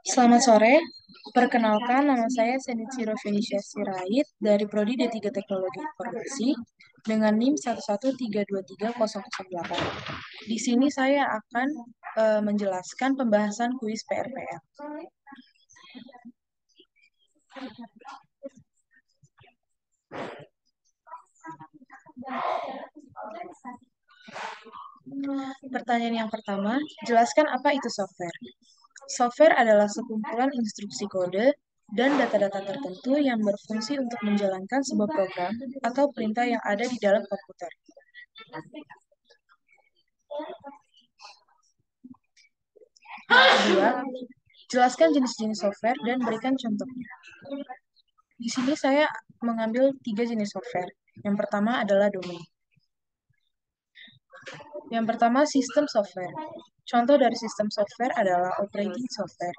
Selamat sore, perkenalkan nama saya Senichiro Felicia Sirait dari Prodi D3 Teknologi Informasi dengan NIM 113230008. Di sini saya akan menjelaskan pembahasan kuis PRPR. Pertanyaan yang pertama, jelaskan apa itu software. Software adalah sekumpulan instruksi kode dan data-data tertentu yang berfungsi untuk menjalankan sebuah program atau perintah yang ada di dalam komputer. Yang kedua, jelaskan jenis-jenis software dan berikan contohnya. Di sini saya mengambil 3 jenis software. Yang pertama adalah domain. Yang pertama, sistem software. Contoh dari sistem software adalah operating software.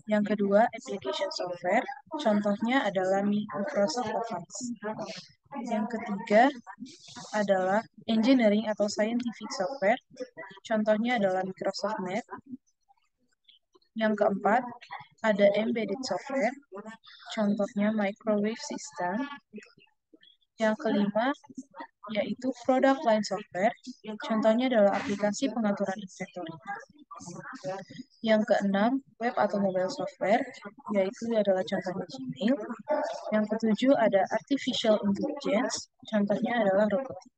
Yang kedua, application software. Contohnya adalah Microsoft Office. Yang ketiga adalah engineering atau scientific software. Contohnya adalah Microsoft Net. Yang keempat, ada embedded software. Contohnya microwave system. Yang kelima, yaitu product line software. Contohnya adalah aplikasi pengaturan inventory. Yang keenam, web atau mobile software, yaitu adalah contohnya Gmail. Yang ketujuh, ada artificial intelligence. Contohnya adalah robotik.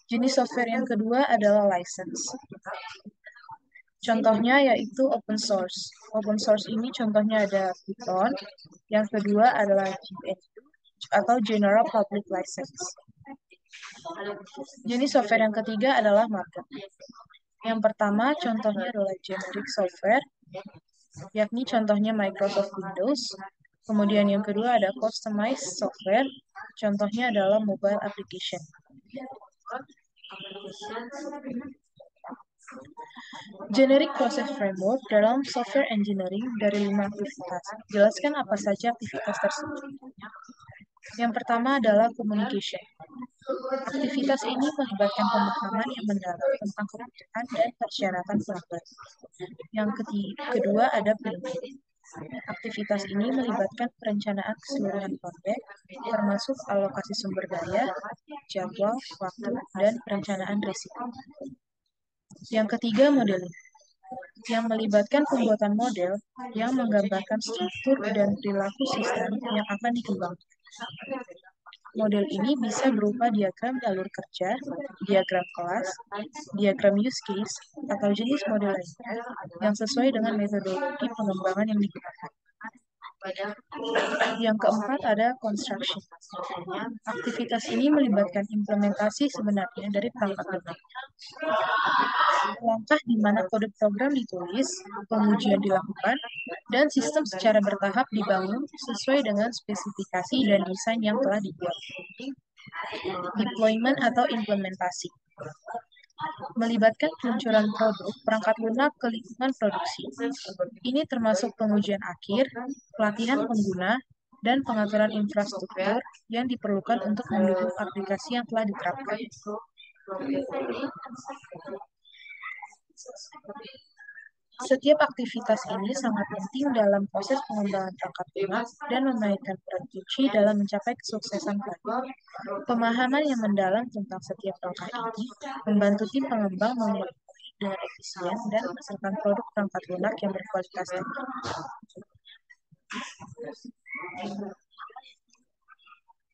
Jenis software yang kedua adalah license. Contohnya yaitu open source. Open source ini contohnya ada Python. Yang kedua adalah GNU atau General Public License. Jenis software yang ketiga adalah market. Yang pertama contohnya adalah generic software, yakni contohnya Microsoft Windows. Kemudian yang kedua ada customized software, contohnya adalah mobile application. Generic Process Framework dalam software engineering dari 5 aktivitas. Jelaskan apa saja aktivitas tersebut. Yang pertama adalah communication. Aktivitas ini melibatkan pemahaman yang mendalam tentang kebutuhan dan persyaratan pelanggan. Yang kedua ada planning. Aktivitas ini melibatkan perencanaan keseluruhan proyek, termasuk alokasi sumber daya, jadwal, waktu, dan perencanaan risiko. Yang ketiga, modeling, yang melibatkan pembuatan model yang menggambarkan struktur dan perilaku sistem yang akan dikembangkan. Model ini bisa berupa diagram jalur kerja, diagram kelas, diagram use case, atau jenis model lainnya yang sesuai dengan metodologi pengembangan yang digunakan. Yang keempat ada construction. Aktivitas ini melibatkan implementasi sebenarnya dari perangkat lunak. Langkah di mana kode program ditulis, pengujian dilakukan, dan sistem secara bertahap dibangun sesuai dengan spesifikasi dan desain yang telah dibuat. Deployment atau implementasi melibatkan peluncuran produk perangkat lunak ke lingkungan produksi. Ini termasuk pengujian akhir, pelatihan pengguna, dan pengaturan infrastruktur yang diperlukan untuk mendukung aplikasi yang telah diterapkan. Setiap aktivitas ini sangat penting dalam proses pengembangan perangkat lunak dan memainkan peran kunci dalam mencapai kesuksesan proyek. Pemahaman yang mendalam tentang setiap langkah ini membantu tim pengembang memulai dengan efisien dan menghasilkan produk perangkat lunak yang berkualitas tinggi.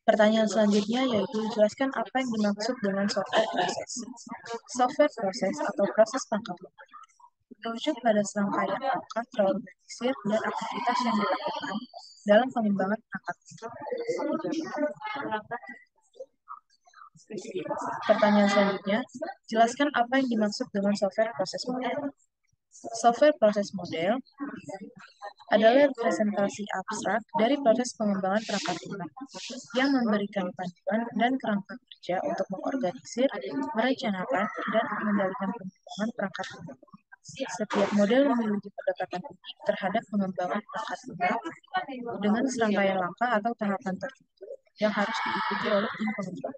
Pertanyaan selanjutnya yaitu jelaskan apa yang dimaksud dengan software proses. Software proses atau proses perangkat lunak merujuk pada serangkaian langkah terorganisir dan aktivitas yang dilakukan dalam pengembangan perangkat lunak. Pertanyaan selanjutnya, jelaskan apa yang dimaksud dengan software proses model. Software proses model adalah representasi abstrak dari proses pengembangan perangkat lunak yang memberikan panduan dan kerangka kerja untuk mengorganisir, merencanakan, dan mengendalikan pengembangan perangkat lunak. Setiap model memiliki pendekatan unik terhadap pengembangan perangkat lunak dengan serangkaian langkah atau tahapan tertentu yang harus diikuti oleh tim pengembang.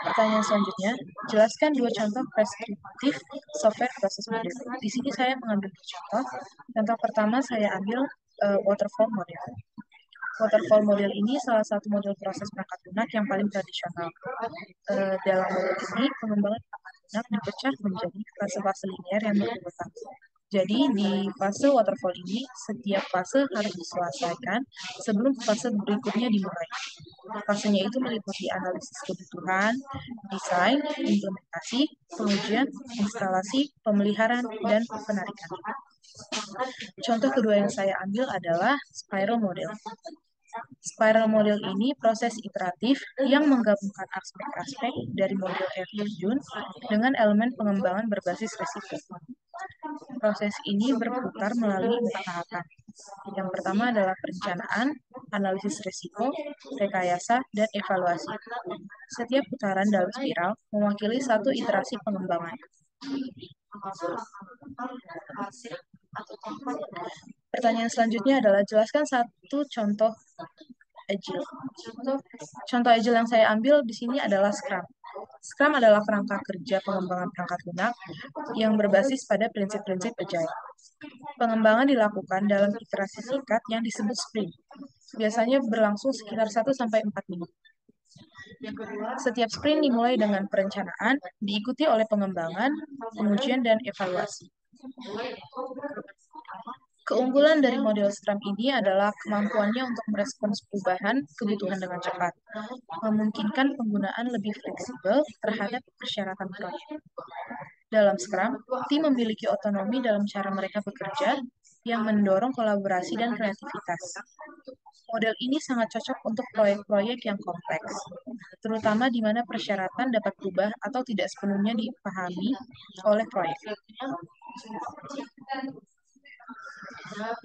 Pertanyaan selanjutnya, jelaskan dua contoh preskriptif software proses model. Di sini saya mengambil dua contoh. Contoh pertama saya ambil waterfall model. Waterfall model ini salah satu model proses perangkat lunak yang paling tradisional. Dalam model ini, pengembangan perangkat lunak dipecah menjadi fase-fase linear yang berurutan. Jadi di fase waterfall ini, setiap fase harus diselesaikan sebelum fase berikutnya dimulai. Fasenya itu meliputi analisis kebutuhan, desain, implementasi, pengujian, instalasi, pemeliharaan, dan penarikan. Contoh kedua yang saya ambil adalah spiral model. Spiral model ini proses iteratif yang menggabungkan aspek-aspek dari model air terjun dengan elemen pengembangan berbasis resiko. Proses ini berputar melalui 4 tahapan. Yang pertama adalah perencanaan, analisis risiko, rekayasa, dan evaluasi. Setiap putaran dalam spiral mewakili satu iterasi pengembangan. Pertanyaan selanjutnya adalah jelaskan satu contoh agile. Contoh agile yang saya ambil di sini adalah Scrum. Scrum adalah kerangka kerja pengembangan perangkat lunak yang berbasis pada prinsip-prinsip agile. Pengembangan dilakukan dalam iterasi singkat yang disebut sprint. Biasanya berlangsung sekitar 1-4 minggu. Setiap sprint dimulai dengan perencanaan, diikuti oleh pengembangan, pengujian, dan evaluasi. Keunggulan dari model Scrum ini adalah kemampuannya untuk merespons perubahan kebutuhan dengan cepat, memungkinkan penggunaan lebih fleksibel terhadap persyaratan proyek. Dalam Scrum, tim memiliki otonomi dalam cara mereka bekerja yang mendorong kolaborasi dan kreativitas. Model ini sangat cocok untuk proyek-proyek yang kompleks, terutama di mana persyaratan dapat berubah atau tidak sepenuhnya dipahami oleh proyek.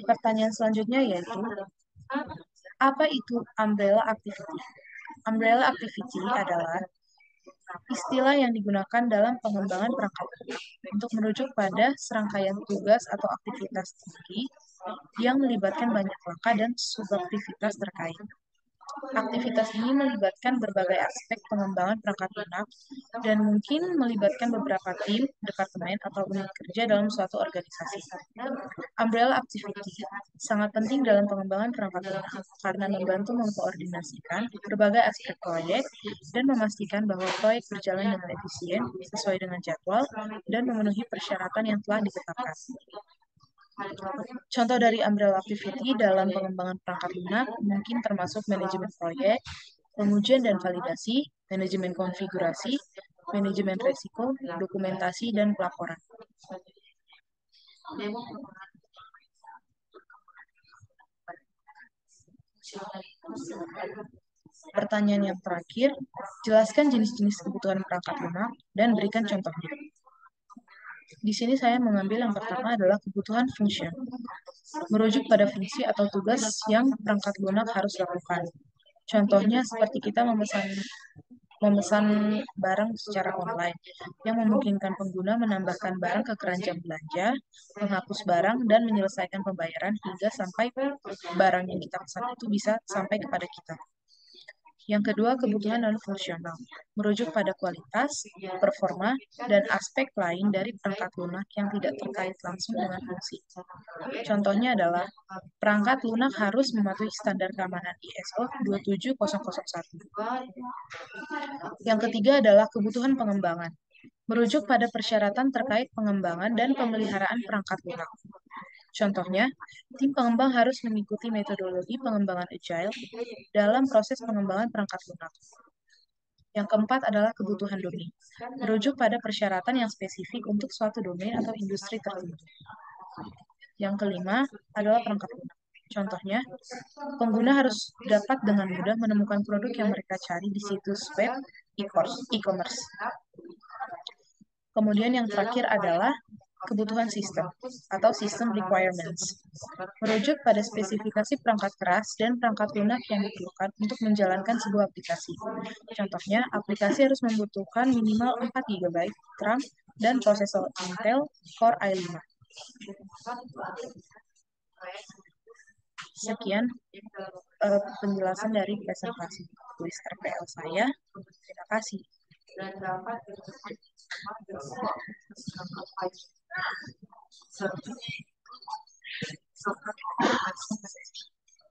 Pertanyaan selanjutnya yaitu, apa itu umbrella activity? Umbrella activity adalah istilah yang digunakan dalam pengembangan perangkat lunak untuk merujuk pada serangkaian tugas atau aktivitas tinggi yang melibatkan banyak langkah dan subaktivitas terkait. Aktivitas ini melibatkan berbagai aspek pengembangan perangkat lunak dan mungkin melibatkan beberapa tim, departemen, atau unit kerja dalam suatu organisasi. Umbrella activity sangat penting dalam pengembangan perangkat lunak karena membantu mengkoordinasikan berbagai aspek proyek dan memastikan bahwa proyek berjalan dengan efisien, sesuai dengan jadwal, dan memenuhi persyaratan yang telah ditetapkan. Contoh dari umbrella activity dalam pengembangan perangkat lunak mungkin termasuk manajemen proyek, pengujian dan validasi, manajemen konfigurasi, manajemen risiko, dokumentasi, dan pelaporan. Pertanyaan yang terakhir, jelaskan jenis-jenis kebutuhan perangkat lunak dan berikan contohnya. Di sini saya mengambil yang pertama adalah kebutuhan function, merujuk pada fungsi atau tugas yang perangkat lunak harus lakukan. Contohnya seperti kita memesan barang secara online, yang memungkinkan pengguna menambahkan barang ke keranjang belanja, menghapus barang, dan menyelesaikan pembayaran hingga sampai barang yang kita pesan itu bisa sampai kepada kita. Yang kedua, kebutuhan non-fungsional, merujuk pada kualitas, performa, dan aspek lain dari perangkat lunak yang tidak terkait langsung dengan fungsi. Contohnya adalah, perangkat lunak harus mematuhi standar keamanan ISO 27001. Yang ketiga adalah kebutuhan pengembangan, merujuk pada persyaratan terkait pengembangan dan pemeliharaan perangkat lunak. Contohnya, tim pengembang harus mengikuti metodologi pengembangan agile dalam proses pengembangan perangkat lunak. Yang keempat adalah kebutuhan domain, merujuk pada persyaratan yang spesifik untuk suatu domain atau industri tertentu. Yang kelima adalah perangkat lunak. Contohnya, pengguna harus dapat dengan mudah menemukan produk yang mereka cari di situs web e-commerce. Kemudian yang terakhir adalah Kebutuhan sistem atau system requirements merujuk pada spesifikasi perangkat keras dan perangkat lunak yang diperlukan untuk menjalankan sebuah aplikasi. Contohnya, aplikasi harus membutuhkan minimal 4 GB RAM dan prosesor Intel Core i5. Sekian penjelasan dari presentasi tulis RPL saya. Terima kasih.